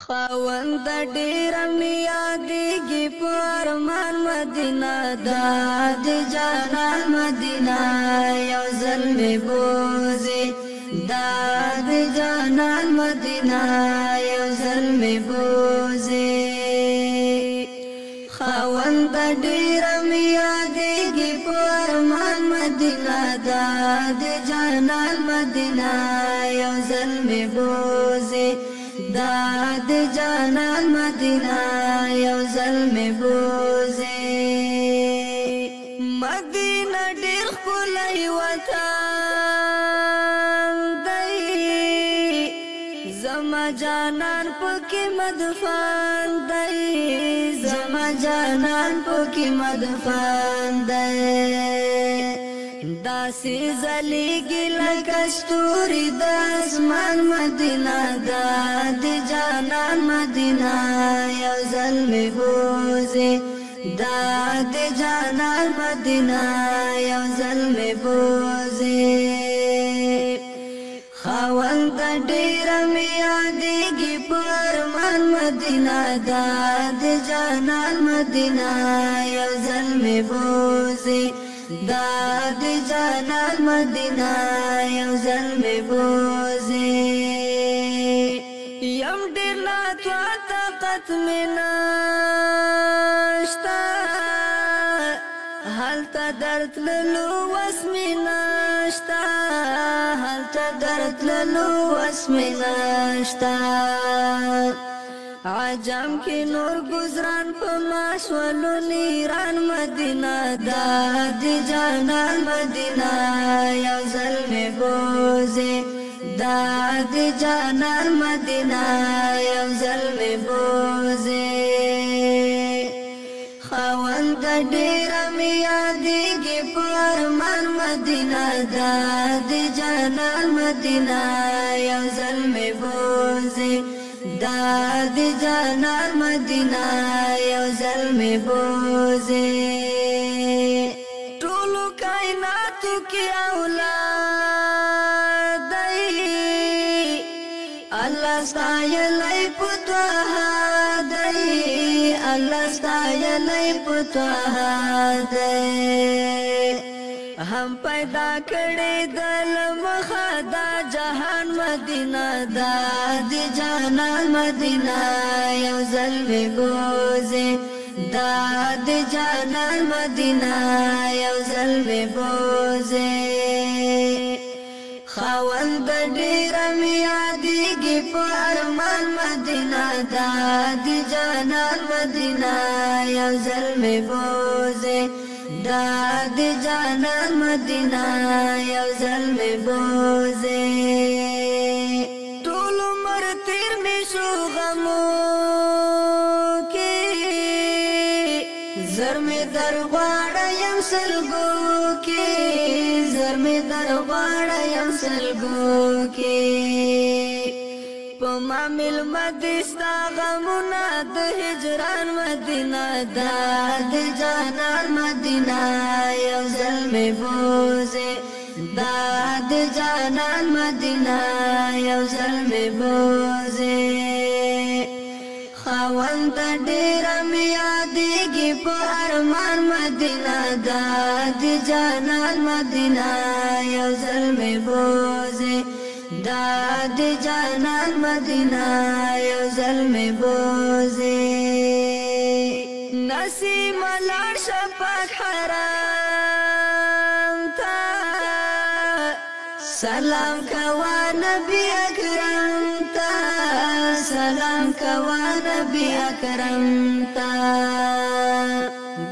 خاوند ډیر میادېږي په ارمان مدینه دا د جانان مدینه یو ځل مې بوزي دا د جانان مدینه یو ځل مې بوزي خاوند ډیر میادېږي په ارمان مدینه دا د جانان مدینه یو ځل مې بوزي دا د جانان مدینه یو ځل مې بوزي مدینه ډېر ښکلی وطن دی زما جانان پکې مدفن دی زما جانان پکې مدفن دی داسې ځلېږي لکه ستوري د اسمان مدینه دا د جانان مدینه یو ځل مې بوزي دا د جانان مدینه یو ځل مې بوزي خاوند ډېره مې یادېږي په ارمان مدینه دا د جانان مدینه یو ځل مې بوزي دا د جانان مدینه یو ځل مې بوزي یم ډېر ناتوه طاقت مې نشته هلته درتللو وس مې نشته هلته درتللو وس مې نشته عجم کی نور گزران پا ماشولو نیران مدینه دا دی جانان مدینه یو ځل مې بوزي دا دی جانان مدینه یو ځل مې بوزي خاوند ډېره مې یادېږي په ارمان مدینه دا دی جانان مدینه یو ځل مې بوزي دا د جانان مدینه یو ځل مې بوزي ټولو کائناتو کې اولاد دی الله ستایلی په طه دی الله ستایلی په طه دی هم پیدا کړی د لمخه دا جهان مدینه دا د جانان مدینه یو ځل مې بوزي دا د جانان مدینه یو ځل مې بوزي خاوند ډېره مې یادېږي په ارمان مدینه دا د جانان مدینه یو ځل مې بوزي دا د جانان مدینه یو ځل مې بوزي ټول عمر تېر مې شو غمو کې زر مې در غواړه یم سلګو کې زر مې در غواړه یم سلګو کې په ما مېلمه دې ستا غمونه د هجران مدینه دا د جانان مدینه یو ځل مې بوزي دا د جانان مدینه یو ځل مې بوزي خاوند ډېره مې یادېږي په ارمان مدینه دا د جانان مدینه یو ځل مې بوزي دا د جانان مدینه یو ځل مې بوزي نسیم لاړ شه پاک حرام ته سلام کوه نبی اکرم ته سلام کوه نبی اکرم ته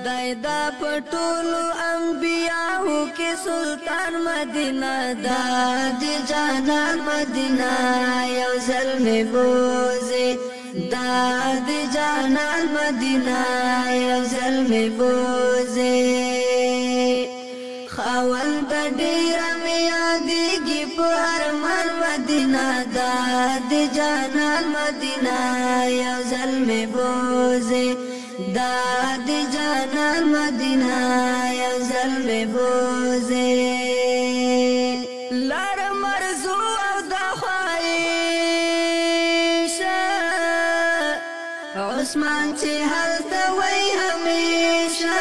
دای دا په ټولو انبیاو کې سلطان مدینه دا د جانان مدینه یو ځل مې بوزي دا د جانان مدینه یو ځل مې بوزي خاوند ډېره مې یادېږي په ارمان مدینه دا د جانان مدینه یو ځل مې بوزي دا د جانان مدینه یو ځل مې بوزي لار مرزو او د خواهشه عثمان چې هلته وای همیشه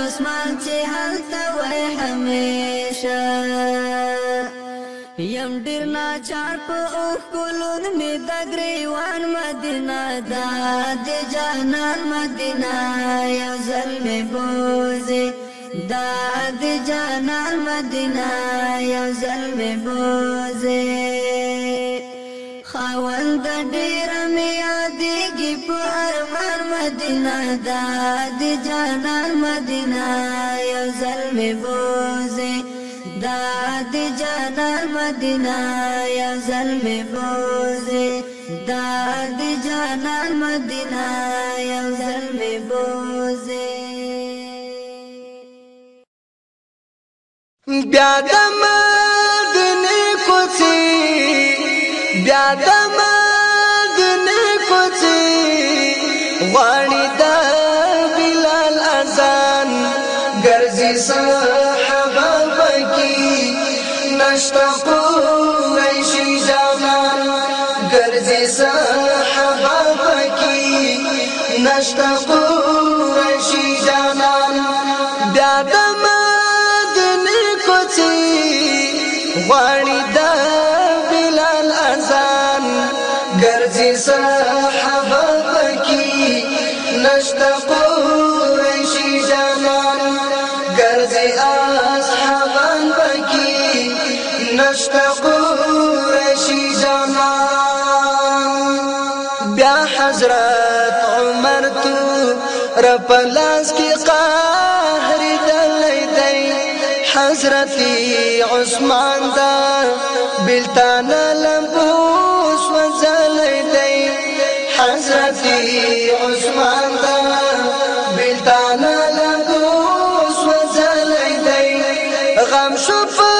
عثمان چې هلته وای همیشه یم ډیر ناچار په اوښکلون مې د ګریوان مدینه دا د جانان مدینه یو ځل مې بوځې دا د جانان مدینه یو ځل مې بوځې خاوند ډېره مې یادېږي په ارمان مدینه دا د جانان مدینه یو ځل مې بوځې دا د جانان مدینه یو ځل مې بوځې دا د جانان مدینه یو ځل مې بوځې بیا د مدینې کوڅې بیا د مدینې کوڅې غواړي د بلال اذان ګرځي صحابه پکې نشته قریشي جانان ګرځي صحابه پکې نشته قریشي جانان بیا د غواړي د بلال اذان ګرځي صحابه پکې نشته قریشي جانان ګرځي اصحابان پکې نشته قریشي جانان بیا حضرت عمر تو رپلاس کی قهر دلی دی حضرت عثمان دا بلتان لمبوس وزلی دی حضرت عثمان دا بلتان لمبوس وزلی دی غم شو په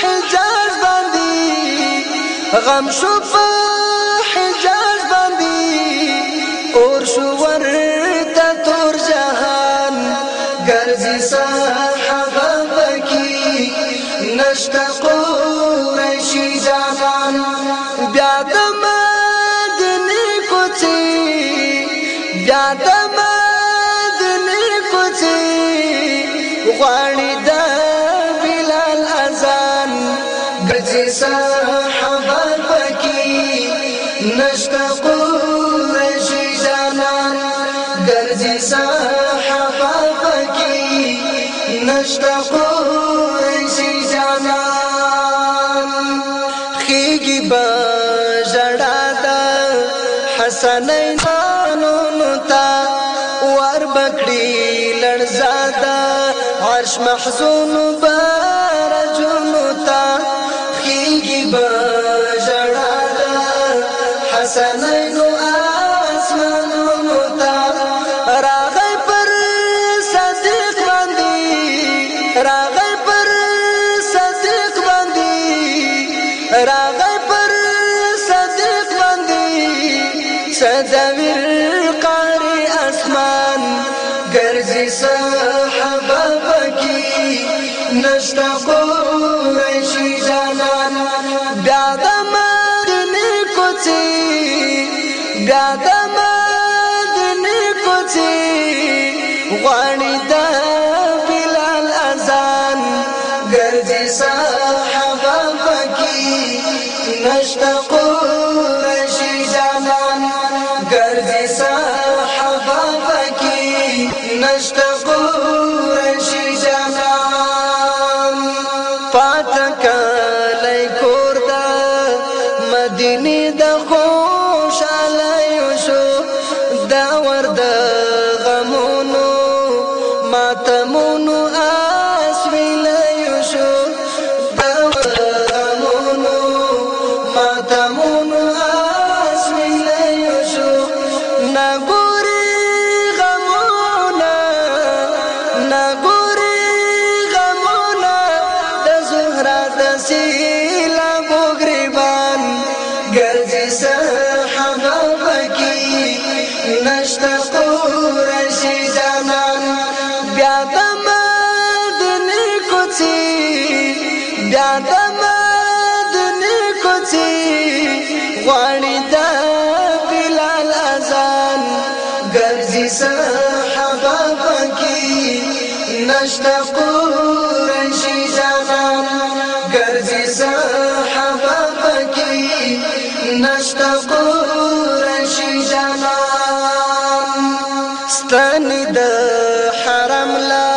حجاز باندې غم شو په حجاز باندې اور شو ورته تور جهان ګرځي صحابه نشته قریشي جانان بیا د مدینې کوڅې بیا د مدینې کوڅې غواړي د بلال اذان ګرځي صحابه پکې نشته قریشي جانان ګرځي صحابه پکې نشته قریشي خیگی با جڑا دا حسنین نونو تا وار بکڑی لرزادا عرش محزون بارجونو تا خیگی با جڑا دا حسنین آسمانونو تا راغی پر صدیق باندی راغی پر صدیق باندی راغی پر صدیق باندی صدویر قاری اسمان ګرځي صحابه پکې نشته قریشي جانان بیا د مدینې کوڅې بیا د مدینې کوڅې غواړي د بلال اذان ګرځي صحابه پکې نشته قریشي جانان ګرځي صحابه پکې نشته قریشي جانان پاتکلای کور د مدینې د خوشالۍ شو دا ورد غمونو ماتمونو اسویلای شو دا غمونو ماتمونو اسویلای شو نګوري غمونه نګوري غمونه د زهرا د سیلا بوګریبان ګرځي صحابه پکې نشته قریشي جانان بیا د مدینې کوڅې بیا د مدینې کوڅې غواړي د بلال اذان ګرځي صحابه پکې نشتا قریشی جانان ګرځي صحابه پکې نشتا قریشی جانان ستنی د حرم لا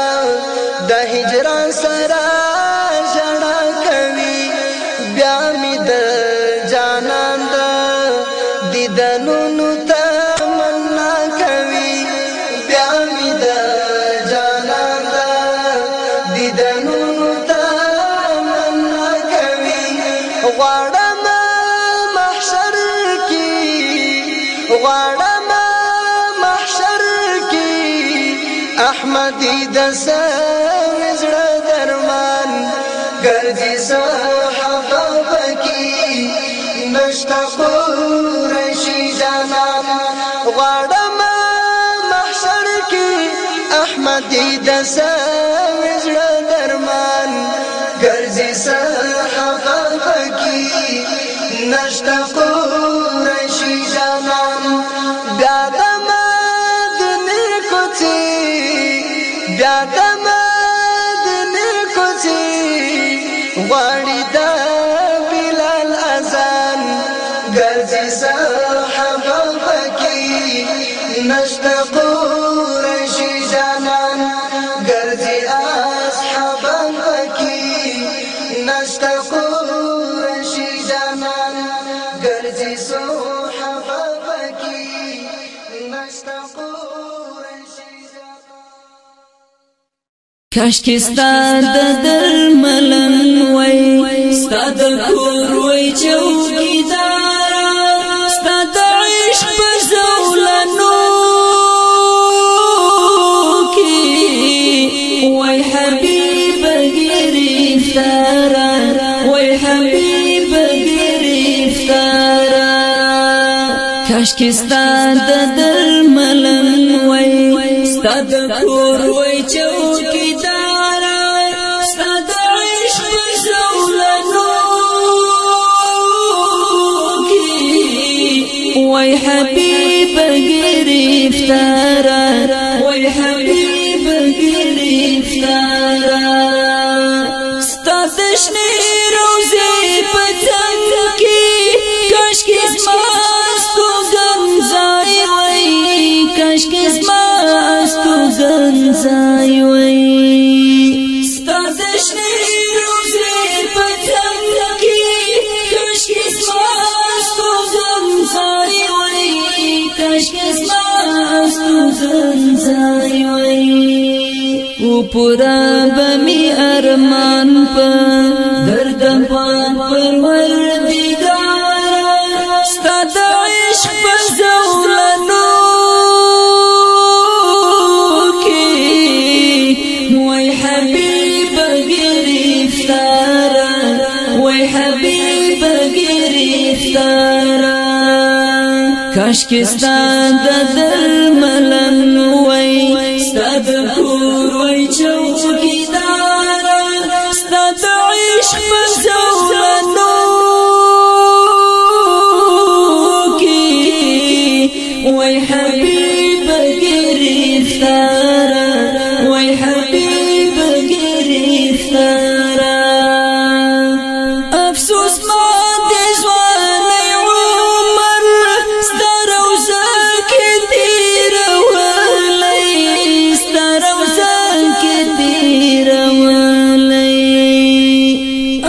د هجران سره ژړا کوي بیا می د جانان د دیدنونو تمنا کوي بیا می د جانان د دیدنونو تمنا کوي غواړم محشر کې غواړم محشر کې احمدی د زړه درمان ګرځي صحابه پکې نشتا قریشی جانان غواړم محشر کې احمدی د زړه درمان ګرځي صحابه پکې نشتا قریشی جانان بیا د مدینې کوڅې بیا د مدینې کوڅې غواړي د بلال اذان ګرځي صحابه پکې نشتا قریشی جانان ګرځي اصحابه پکې نشتا قریشی جانان ګرځي صحابه پکې نشتا قریشی کاشکی ستا د درملن وای ستا د کور وای چوکیدار ستا د عشق په زولنو کې وای حبیب گرفتار وای حبیب گرفتار کاشکی ستا د درملن وای ستا د کور وای چوکیدار ستا د عشق په زولنو کې وای حبیب گرفتار وای حبیب گرفتار ستا د شنې روزې په څنګ کې کاشکې زما ستوګنځای وای کاشکې زما ستوګنځای وای ستا د شنې روزې په څنګ کې کاشکې زما ستوګنځای وای کاشکې زما ستوګنځای وای او پورا بمی ارمان په دردم پان پروردگار ستا د عشق په زولنو کې وای حبیب گرفتار وای حبیب گرفتار کاشکې ستا د درملن وای ستا د کور وای چوکیدار ستا د عشق په زولنو کې وای حبیب گرفتار وای حبیب گرفتار افسوس ما د ځوانۍ عمر ستا روضه کې تېرولی ستا روضه کې تېرولی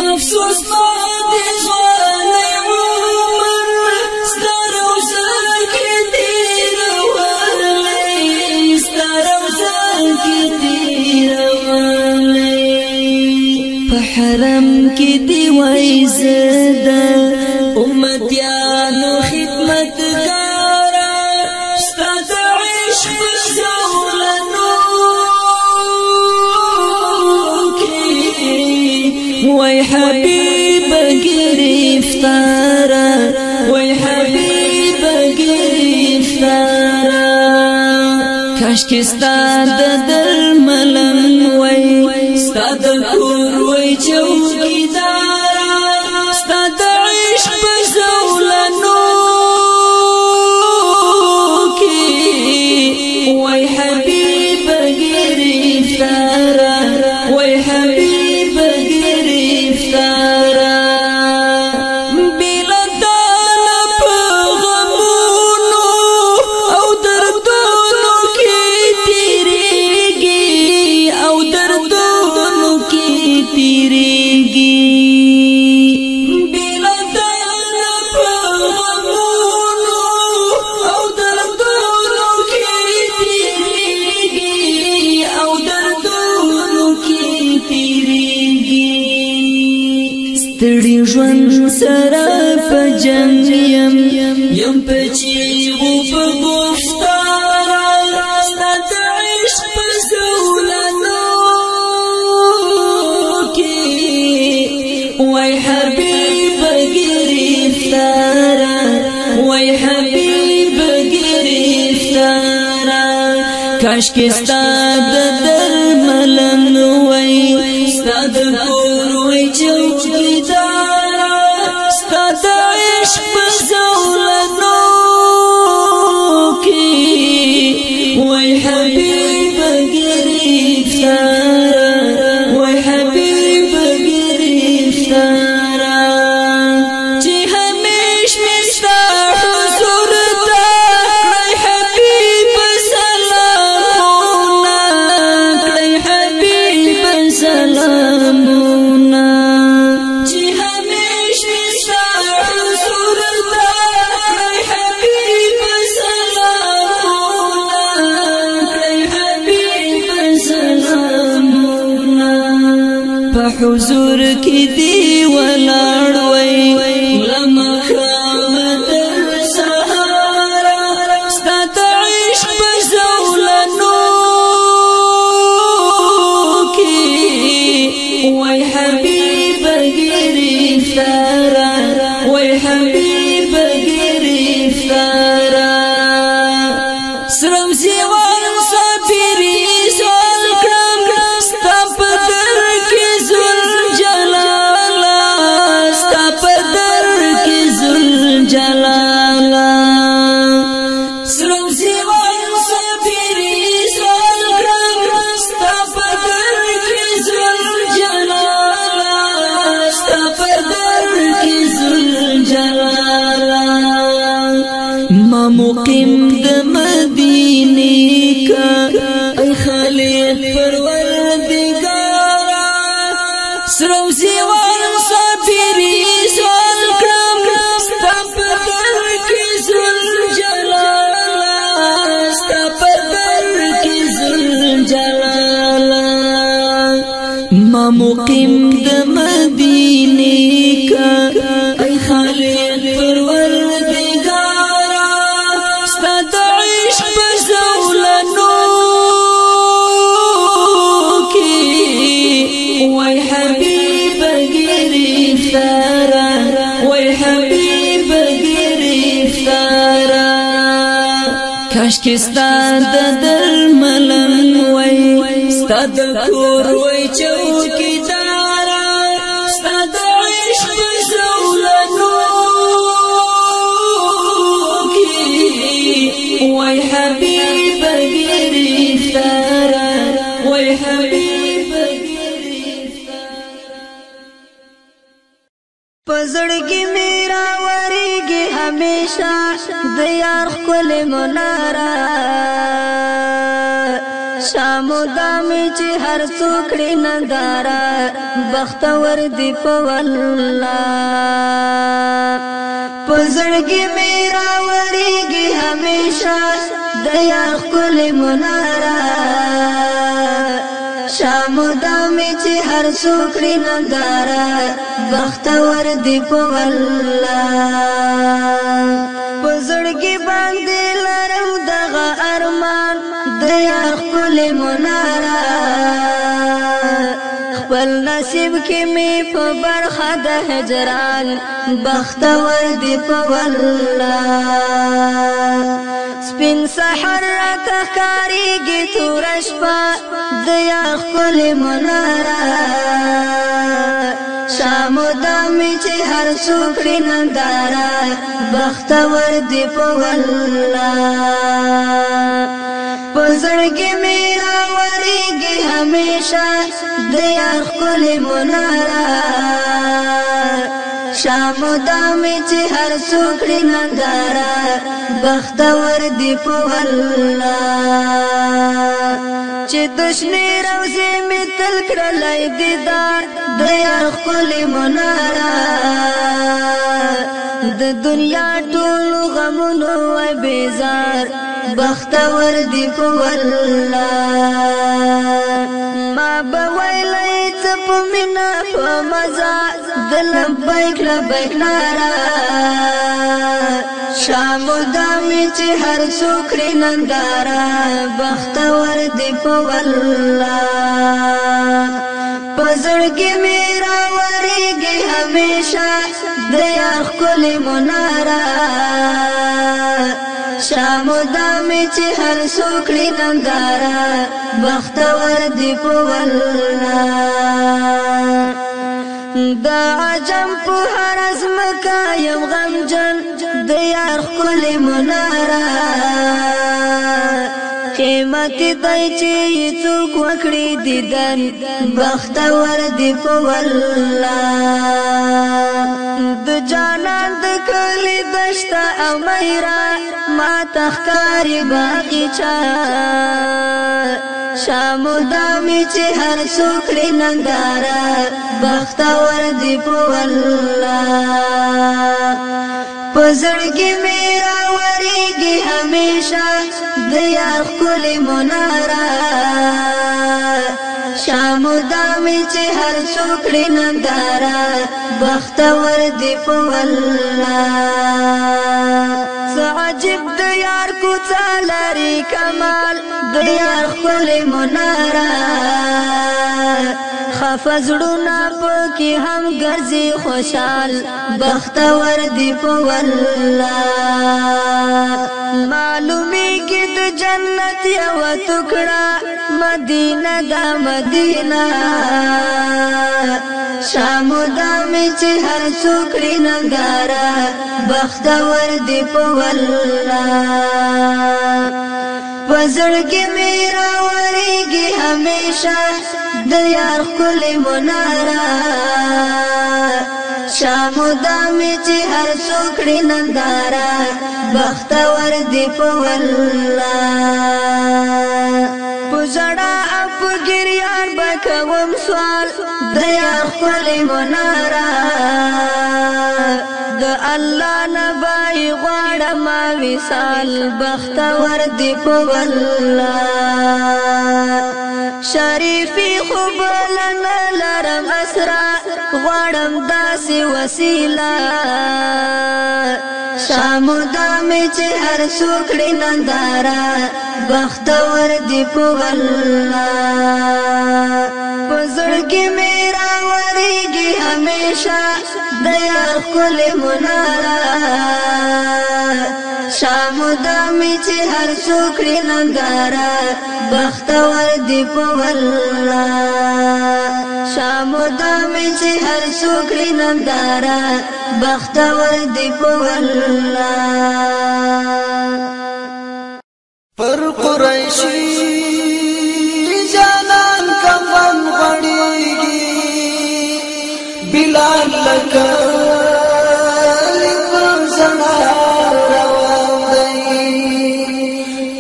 افسوس ما د ځوانۍ عمر ستا روضه کې تېرولی ستا روضه کې تېرولی په حرم کې دی وای زده امتیانو خدمتګاره ستا د عشق په زولنو کې وای حبیب گرفتار وای حبیب گرفتار کاشکې ستا د درملن وای ستا د کور وای چوکیدار ستا د عشق په زولنو کې ژوند سره په جنگ یم په چیغو په گفتار ستا د عشق په زولنو کې وای حبیب گرفتارا وای حبیب گرفتارا کاش کې ستا د درملن وای ستا د کور وای چوکیدارا ستا د عشق په زولنو کې وای حبیب گرفتارا وای حبیب گرفتارا چې همیش مستا حضور ته کړی حبیب سلامونه کړی حبیب سلامونه چې همیش مستا حضور ته کړی حبیب سلامونه کړی حبیب سلامونه په حضور کې دی ولاړ وای لمخام تر سهار ستا د عشق په زولنو کې وای حبیب گرفتارا وای حبیب گرفتارا سرم زیوان مسافری سوال کړم ستا په در کې ذل جلالا ستا په در کې ذل جلالا سرم زیوان مسافری سوال کړم ستا په در کې ذل جلالا ستا په در کې ذل جلالا ما مقیم د مدینه کا ای خالق پروردگارا سرو زیوان مسافری سوال کړم ستا په در کې ذل جلالا ستا په در کې ذل جلالا ما مقیم د مدینه کا ای خالق پروردگارا ستا د عشق په زولنو کې وای حبیب گرفتارا وای حبیب گرفتارا کاش کې ستا د درملن وای ستا د کور وای چوکیدارا ستا د عشق په زولنو کې وای حبیب گرفتارا وای حبیب گرفتارا پزړګي میرا وريږي هميشه د یار خپل منارا شامو دامي چې هر څوکړي نندارا بختور دی په والله پزړګي میرا وريږي هميشه د یار خپل منارا شامو دامي چې هر څوکړي نندارا بختور دی په والله پزړګي باندې لرم دغه ارمان د یار خپل منارا خپل نصیب کې می په برخه د هجران بختور دی په والله سپین سحر راته ښکارېږي توره شپه د یار خپل منارا شامو دامي چې هر څوکړي نندارا بختور دی په والله پزړګي میرا وريږي هميشه د یار خپل منارا شامو دامي چې هر څوکړي نندارا بختور دی په والله چې دشنی روزي می تل کړلای دیدار د یار خپل منارا د دنیا ټول غمونو وای بیزار بختور دی په والله ما به ویلای څه په مینا په مزا د لبیک لبیک نارا شامو دامی چې هر څوک لري نندارا بختور دی په والله پزړګي میرا وريږي همیشه د یار ښکلې منارا شامو دامی چې هر څوک لري نندارا بختور دی په والله دا عجم په هر ازمکا یم غمجن د یار ښکلې منارا قیمت دی چې څوک وکړي دیدن بختور دی په والله د جانان د کلی دشته او مهرا ما تخکاری باغچا شامو دامی چې هر څوک لري نندارا بختور دی په والله پزړګي میرا وريږي همیشه د یار ښکلې منارا شامو دامی چې هر څوک لري نندارا بختور دی په والله عجب د یار کوڅه لري کمال د یار ښکلې منارا خفزړونه پکې هم ګرځي خوشحال بختور دی په والله معلومیږي د جنت یو ټوکړه مدینه دا مدینه شامو دامی چې هر څوک لري نندارا بختور دی په والله پزړګي میرا وريږي همیشه د یار ښکلې منارا شامو دامی چې هر څوک لري نندارا بختور دی په والله پزړه اپ ګریان بکوم سوال د یار ښکلې منارا د الله نبای غواړم وصال بختور دی په والله شریفی خوب لنا لرم اسرا غواړم داسې وسیله شامو دامی چې هر څوک لري نندارا بختور دی په والله پزړګي میرا وريږي همیشه د یار ښکلې منارا شامو دامی چې هر څوک لري نندارا بختور دی په والله شامو دامی چې هر څوک لري نندارا بختور دی په والله پر قریشی جانان کفن غړیږي بلال لکه لپسنا روان دی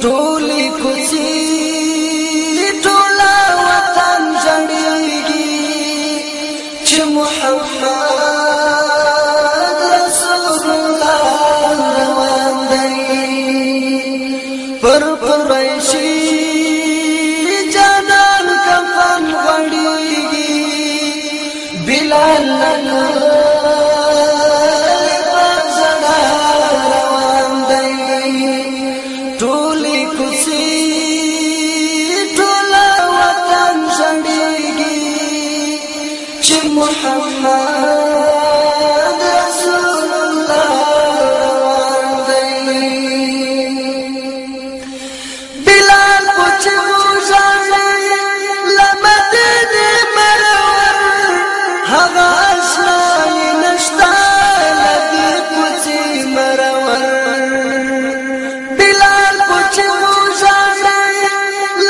ټولې کوڅې ټوله وطن جړیږي چې محمد رسول الله روان دی پر قریشی جانان کفن غړیږي بلال لپسنا روان دی ټولې کوڅې ټوله وطن جړیږي چې محمد رسول الله روان دی بلال پوچو ځای لمدینه مرور هغه اسای نشتا لدی پوچی مرور بلال پوچو ځای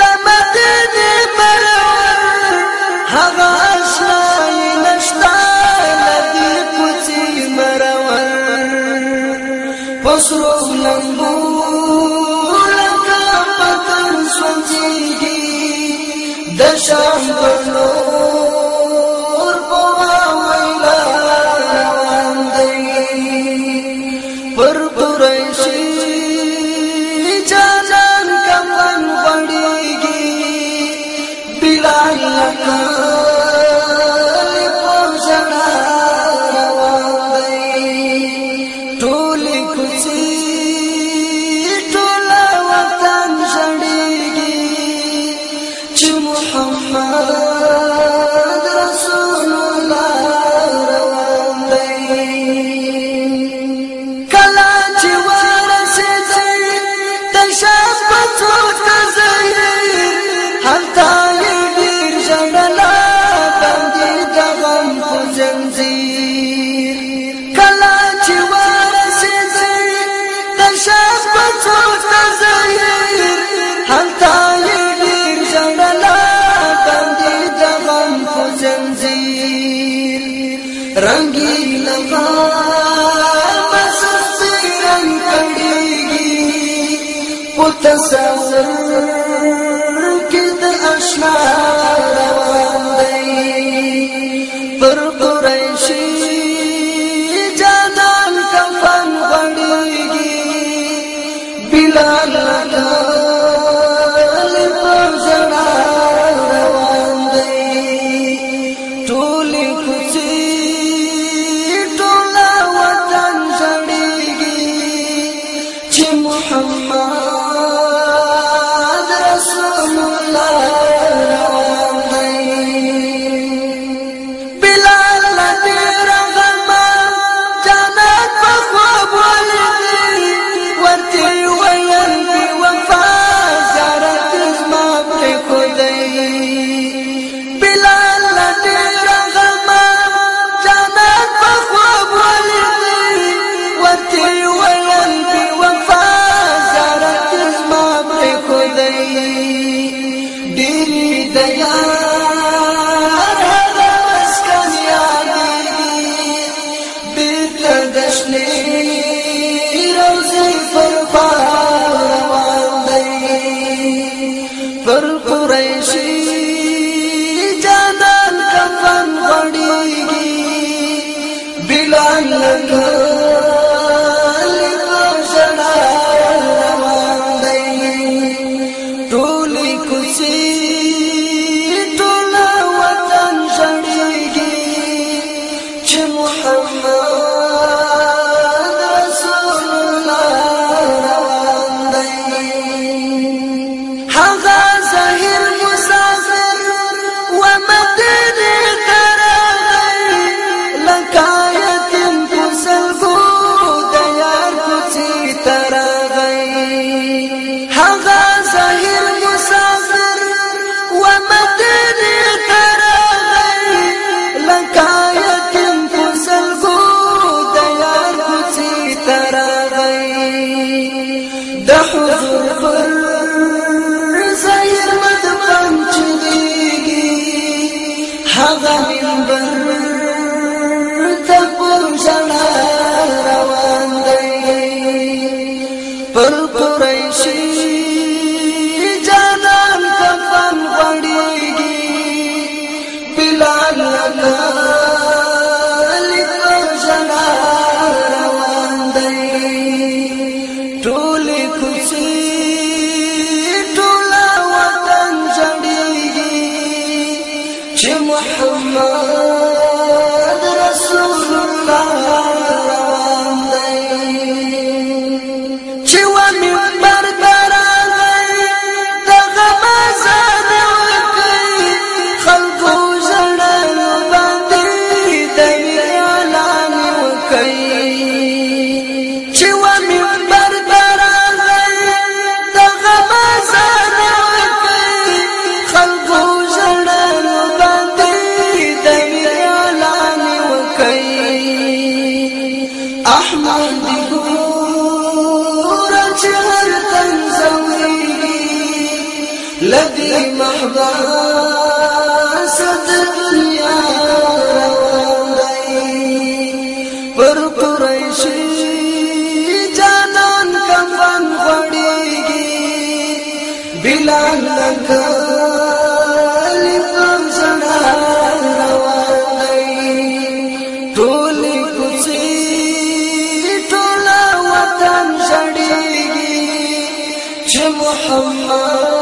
لمدینه مرور هغه اسای نشتا لدی پوچی مرور پسرو لنګو د شام پر نور په ویلا روان دی پر قریشی جانان کفن غړیږي بلال لکه هلتا ډیر ژړلا باندې د غم په زنځیر کله چې ورسېدې د شاف په څوک تزهیر هلتا ډیر ژړلا باندې د غم په زنځیر رنگین غم سستی رنگ کړيږي په تصور کې د اشنا روان دی پر قریشي جانان کفن غړيږي بلال لګل په ژړا روان دی ټولې کوڅې ټوله وطن ژړېږي چې محمد رسول الله روان دی بلال ډېر غم جنت په خوب ولیدي ورته ویل بې وفا زیارت زما پرېښودی بلال ډېر غم جنت په خوب ولیدي ورته ویل بې وفا زیارت زما پرېښودی ډېرې د یار هغه مسکن یادېږي بېرته د شنې روضې پر خوا روان دی پر قریشي جانان کفن غړېږي بلال لګل په ژړا روان دی ټولې کوڅې ټوله وطن ژړېږي چې محمد رسول الله روان دی هغه ظاهر مسافر و مدینې ته راغی لکه یتیم په سلګو د یار کوڅې ته راغی هغه ظاهر مسافر و مدینې ته راغی لکه یتیم په سلګو د یار کوڅې ته راغی د حضور پر ظاهر مدفن چلیږي هغه منبر ته پر ژړا روان دی پر قریشي جانان کفن غړېږي بلال لګل په ژړا روان دی ټولې کوڅې ټوله وطن ژړېږي چې محمد رسول الله روان دی چې و منبر ته راغی د غم اذان وکړي خلکو ژړلو باندې د اعلان وکړي چې و منبر ته راغی د غم اذان وکړي خلکو ژړلو باندې د اعلان وکړي احمد ګور چې هر تن زویږي لدی محبوب دنیا روان دی پر قریشي جانان کفن غړېږي بلال لګل په ژړا روان دی ټولې کوڅې ټوله وطن ژړېږي چې محمد